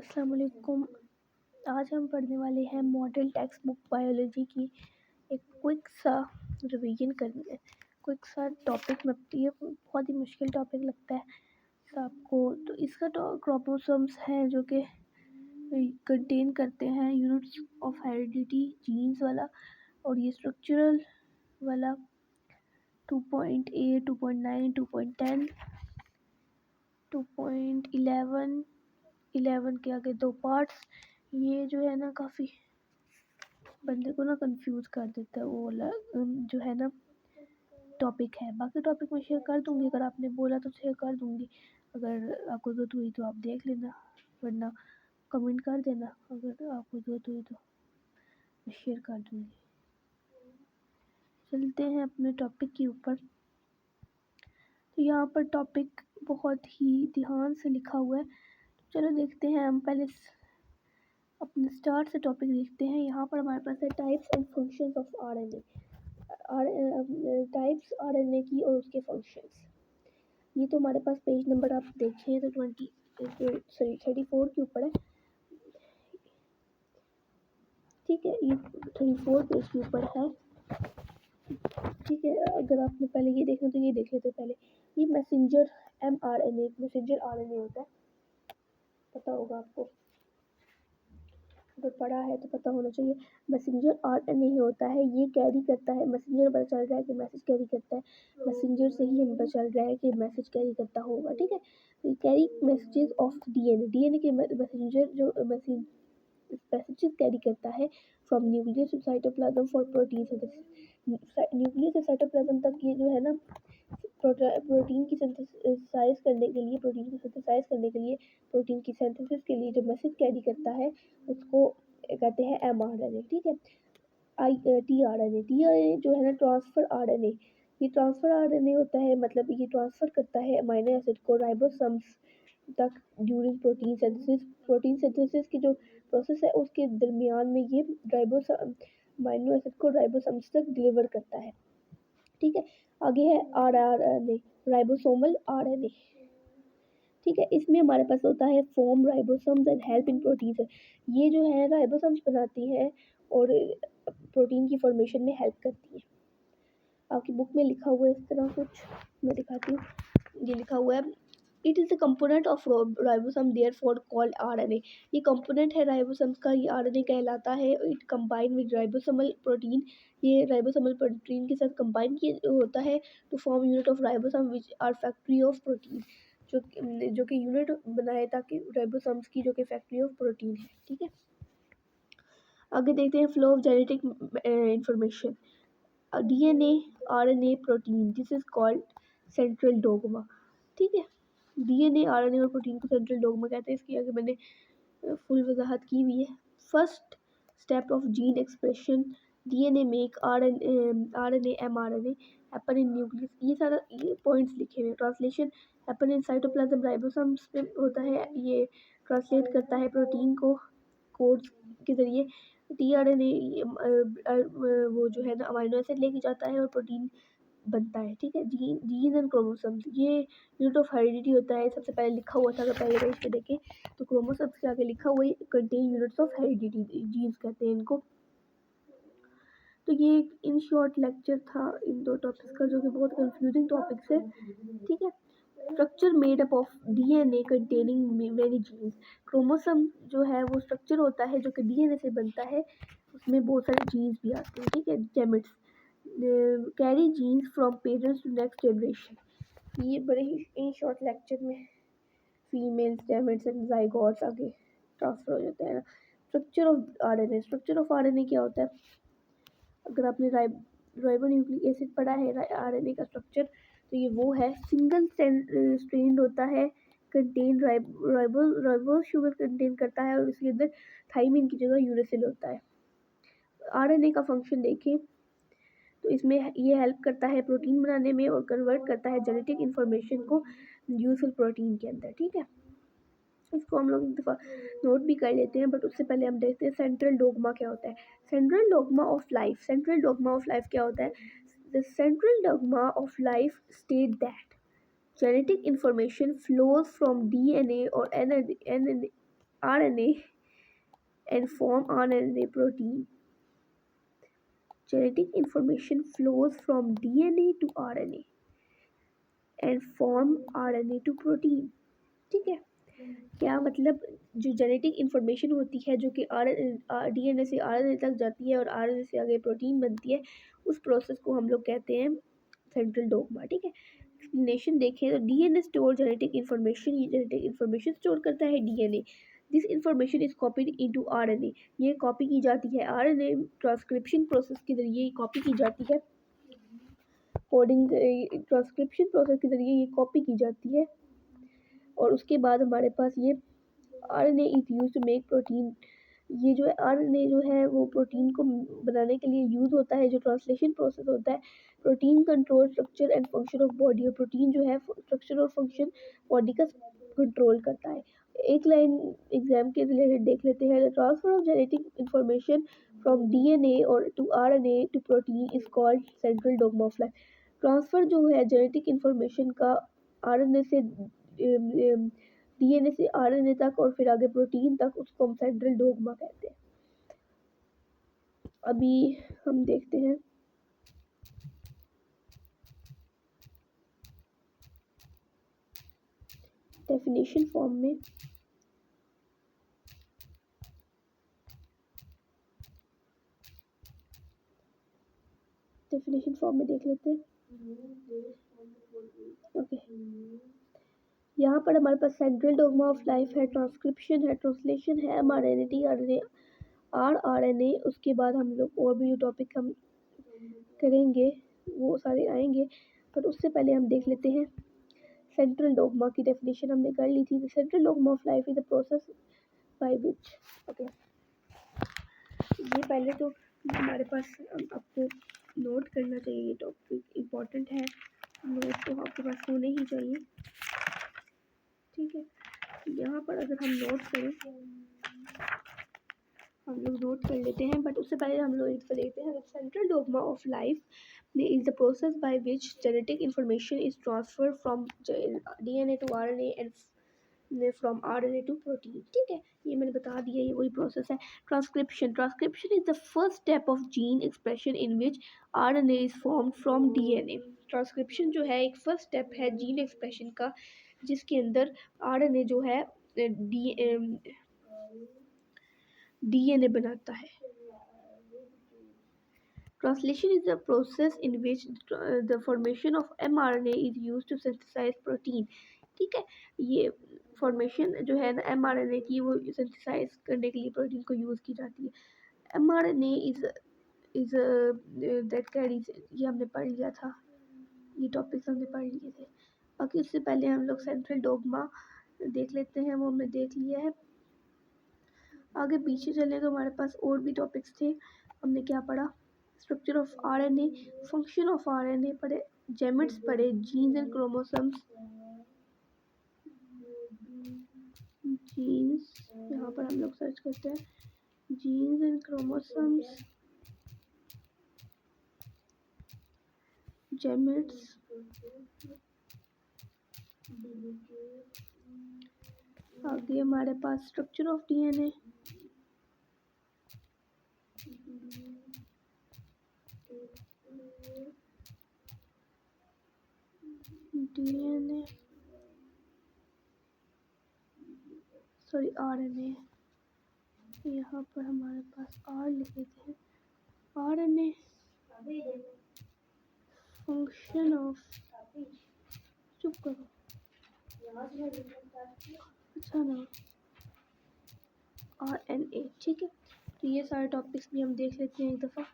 अस्सलाम वालेकुम। आज हम पढ़ने वाले हैं मॉडल टेक्स्ट बुक बायोलॉजी की एक क्विक सा रिवीजन करनी है। क्विक सा टॉपिक में ये बहुत ही मुश्किल टॉपिक लगता है सबको। तो इसका क्रोमोसोम्स हैं जो कि कंटेन करते हैं यूनिट्स ऑफ हेरिडिटी जीन्स वाला, और ये स्ट्रक्चरल वाला 2.8, 2.9, 2.10, 2.11, 11 के आगे 2 पार्ट्स। ये जो है ना काफ़ी बंदे को ना कंफ्यूज कर देता है, वो वाला जो है ना टॉपिक है। बाकी टॉपिक मैं शेयर कर दूंगी, अगर आपने बोला तो शेयर कर दूंगी। अगर आपको ज़रूरत हुई तो आप देख लेना, वरना कमेंट कर देना। अगर आपको ज़रूरत हुई तो मैं शेयर कर दूंगी। चलते हैं अपने टॉपिक के ऊपर। तो यहाँ पर टॉपिक बहुत ही ध्यान से लिखा हुआ है, तो चलो देखते हैं। हम पहले अपने स्टार्ट से टॉपिक देखते हैं। यहाँ पर हमारे पास है types and functions of RNA, types RNA की और उसके फंक्शंस। ये तो हमारे पास पेज नंबर आप देखें तो 34 के ऊपर है, ठीक है। ये 34 पेज के ऊपर है, ठीक है। अगर आपने पहले ये देखना तो ये देख लेते पहले। ये मैसेंजर mRNA, मैसेंजर आरएनए होता है, पता होगा आपको, अगर पढ़ा है तो पता होना चाहिए। मैसेंजर आरएनए होता है, ये कैरी करता है। मैसेंजर पता चल रहा है कि मैसेज कैरी करता है, मैसेंजर से ही हमें पता चल रहा है कि मैसेज कैरी करता होगा, ठीक है। तो carry messages of DNA, DNA के मैसेंजर जो मैसेजेस कैरी करता है from nucleus to cytoplasm for protein synthesis. Nucleus से साइटोप्लाज्म तक ये जो है ना प्रोटीन की सिंथेसाइज करने के लिए, प्रोटीन को सिंथेसाइज करने के लिए, प्रोटीन की सिंथेसिस के लिए जो मैसेज कैरी करता है उसको कहते हैं mRNA, ठीक है। tRNA, tRNA जो है ना ट्रांसफर आरएनए, ये ट्रांसफर आरएनए होता है, मतलब ये ट्रांसफर करता है अमीनो एसिड को राइबोसोम्स तक during protein synthesis. Protein synthesis की जो प्रोसेस है उसके दरमियान में ये अमीनो एसिड को राइबोसोम्स तक डिलीवर करता है, ठीक है। आगे है आरआरएनए, राइबोसोमल आरएनए, ठीक है। इसमें हमारे पास होता है form ribosomes and help in protein. ये जो है राइबोसोम्स बनाती है और प्रोटीन की फॉर्मेशन में हेल्प करती है। आपकी बुक में लिखा हुआ है इस तरह कुछ, मैं दिखाती हूँ। ये लिखा हुआ है, it is the component of ribosome therefore called RNA. ये कंपोनेंट है राइबोसोम्स का, ये आरएनए कहलाता है। It combine with ribosomal protein, ये राइबोसोमल प्रोटीन के साथ कंबाइन किया होता है to form unit of ribosome which are factory of protein, जो कि यूनिट बनाए ताकि राइबोसोम्स की जो कि फैक्ट्री ऑफ प्रोटीन है, ठीक है। आगे देखते हैं flow of genetic information, DNA RNA protein, this is called central dogma, ठीक है। डीएनए आरएनए और प्रोटीन को सेंट्रल डोग्मा कहते हैं। इसकी आगे मैंने फुल वजाहत की हुई है। First step of gene expression, DNA make RNA mRNA happen in nucleus, ये सारा ये पॉइंट्स लिखे हुए हैं। Translation happen in cytoplasm, ribosomes में होता है, ये ट्रांसलेट करता है प्रोटीन को कोड्स के जरिए। टीआरएनए वो जो है ना अमीनो एसिड लेके जाता है और प्रोटीन बनता है, ठीक है। जीन एंड क्रोमोसोम्स, ये यूनिट ऑफ हेरिडिटी होता है। सबसे पहले लिखा हुआ था, अगर पहले पेज पे देखें तो क्रोमोसोम्स के आगे लिखा हुआ है contain units of heredity, genes कहते हैं इनको। तो ये एक इन शॉर्ट लेक्चर था इन दो टॉपिक्स का, जो कि बहुत कंफ्यूजिंग टॉपिक्स है, ठीक है। Structure made up of DNA containing many genes, chromosome जो है वो स्ट्रक्चर होता है जो कि डीएनए से बनता है, उसमें बहुत सारे जीन्स भी आते हैं, ठीक है। Gametes carry genes from parents to next generation. ये बड़े ही इन शॉर्ट लेक्चर में फीमेल्स गैमेट्स एंड जाइगोट्स आगे ट्रांसफर हो जाते हैं। Structure of RNA, structure of RNA क्या होता है? अगर आपने राइबोन्यूक्लिक एसिड पढ़ा है आरएनए का स्ट्रक्चर, तो ये वो है। सिंगल स्ट्रैंड होता है, कंटेन राइबोस शुगर कंटेन करता है, और इसके अंदर थाइमिन की जगह यूरेसिल होता है। आरएनए का फंक्शन देखें तो इसमें ये हेल्प करता है प्रोटीन बनाने में और कन्वर्ट करता है जेनेटिक इन्फॉर्मेशन को यूजफुल प्रोटीन के अंदर, ठीक है। इसको हम लोग एक दफ़ा नोट भी कर लेते हैं, बट उससे पहले हम देखते हैं सेंट्रल डोग्मा क्या होता है। Central dogma of life, central dogma of life क्या होता है? The central dogma of life state that genetic information flows from DNA और RNA and form RNA protein. Genetic information flows from DNA to RNA and form RNA to protein. ठीक है, क्या मतलब जो genetic information होती है जो कि डीएनए से आरएनए तक जाती है और आरएनए से आगे प्रोटीन बनती है, उस प्रोसेस को हम लोग कहते हैं सेंट्रल डोग्मा। ठीक है, एक्सप्लेनेशन देखें तो डीएनए स्टोर जेनेटिक इन्फॉर्मेशन, ये जेनेटिक इन्फॉर्मेशन स्टोर करता है DNA. This information is copied into RNA, ये कॉपी की जाती है आरएनए ट्रांसक्रिप्शन प्रोसेस के जरिए कॉपी की जाती है। कोडिंग ट्रांसक्रिप्शन प्रोसेस के जरिए ये कॉपी की जाती है और उसके बाद हमारे पास ये RNA is used to make protein. ये जो है आरएनए जो है वो प्रोटीन को बनाने के लिए यूज़ होता है। जो ट्रांसलेशन प्रोसेस होता है, protein control structure and function of body, और प्रोटीन जो है स्ट्रक्चर और फंक्शन बॉडी का कंट्रोल करता है। एक लाइन एग्जाम के रिलेटेड देख लेते हैं। The transfer of genetic information from DNA और to RNA to protein is called central dogma of life. Transfer जो है जेनेटिक इन्फॉर्मेशन का आरएनए से डीएनए से आरएनए तक और फिर आगे प्रोटीन तक, उसको हम सेंट्रल डोग्मा कहते हैं। अभी हम देखते हैं डेफिनेशन फॉर्म में। डेफिनेशन फॉर्म में देख लेते हैं। ओके, यहाँ पर हमारे पास सेंट्रल डोग्मा ऑफ लाइफ है, ट्रांसक्रिप्शन है, ट्रांसलेशन है, एमआरएनए, टीआरएनए, आरआरएनए। उसके बाद हम लोग और भी जो टॉपिक हम करेंगे वो सारे आएंगे, पर उससे पहले हम देख लेते हैं सेंट्रल डोग्मा की डेफिनेशन हमने कर ली थी। The central dogma of life is the process by which. Okay, ये पहले तो हमारे पास आपको नोट करना चाहिए, ये टॉपिक इम्पोर्टेंट है, नोट तो आपके पास होने ही चाहिए। ठीक है, यहाँ पर अगर हम नोट करें, हम लोग नोट कर लेते हैं, बट उससे पहले हम लोग इसको देखते हैं। Central dogma of life is the process by which genetic information is transferred from DNA to RNA and from RNA to protein। ठीक है, ये मैंने बता दिया, ये वही प्रोसेस है। Transcription is the first step of gene expression in which RNA is formed from DNA। Transcription जो है एक फर्स्ट स्टेप है जीन एक्सप्रेशन का, जिसके अंदर RNA जो है DNA बनाता है। Translation is the process in which the formation of mRNA is used to synthesize protein। ठीक है, ये फॉर्मेशन जो है ना mRNA की, वो सिंथेसाइज करने के लिए प्रोटीन को यूज़ की जाती है। mRNA इज दैट कैरीज, ये हमने पढ़ लिया था, ये टॉपिक्स हमने पढ़ लिए थे। बाकी उससे पहले हम लोग सेंट्रल डोग्मा देख लेते हैं, वो हमने देख लिया है। आगे पीछे चले तो हमारे पास और भी टॉपिक्स थे। हमने क्या पढ़ा? Structure of RNA, function of RNA पढ़े, जेमेट्स पढ़े, जीन्स एंड क्रोमोसोम्स। जीन्स, यहाँ पर हम लोग सर्च करते हैं जीन्स एंड क्रोमोसोम्स, जेमेट्स। आगे हमारे पास structure of DNA, sorry RNA, यहाँ पर हमारे पास आर लिख देते हैं। आरएनए, फंक्शन ऑफ, चुप करो, अच्छा ना, आरएनए। ठीक है, तो ये सारे टॉपिक्स भी हम देख लेते हैं एक दफ़ा।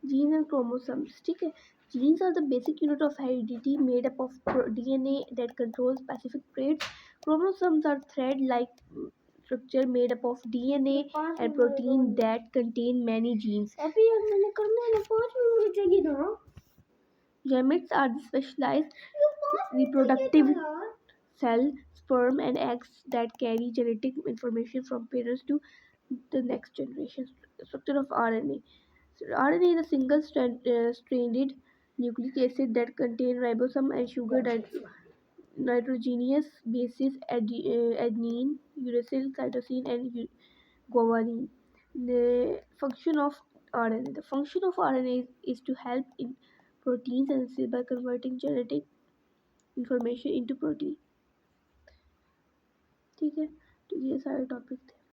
जीन्स एंड क्रोमोसोम्स, ठीक है। Genes are the basic unit of heredity made up of DNA that controls specific traits. Chromosomes are thread-like structure made up of DNA and protein that contain many genes. Gametes are the specialized reproductive cell, sperm and eggs that carry genetic information from parents to the next generation. Structure of RNA. RNA is a single-stranded nucleic acid that contains ribosome and sugar nitrogenous bases adenine, uracil, cytosine, and guanine. The function of RNA. The function of RNA is to help in protein synthesis by converting genetic information into protein. ठीक है, तो ये सारे topic थे.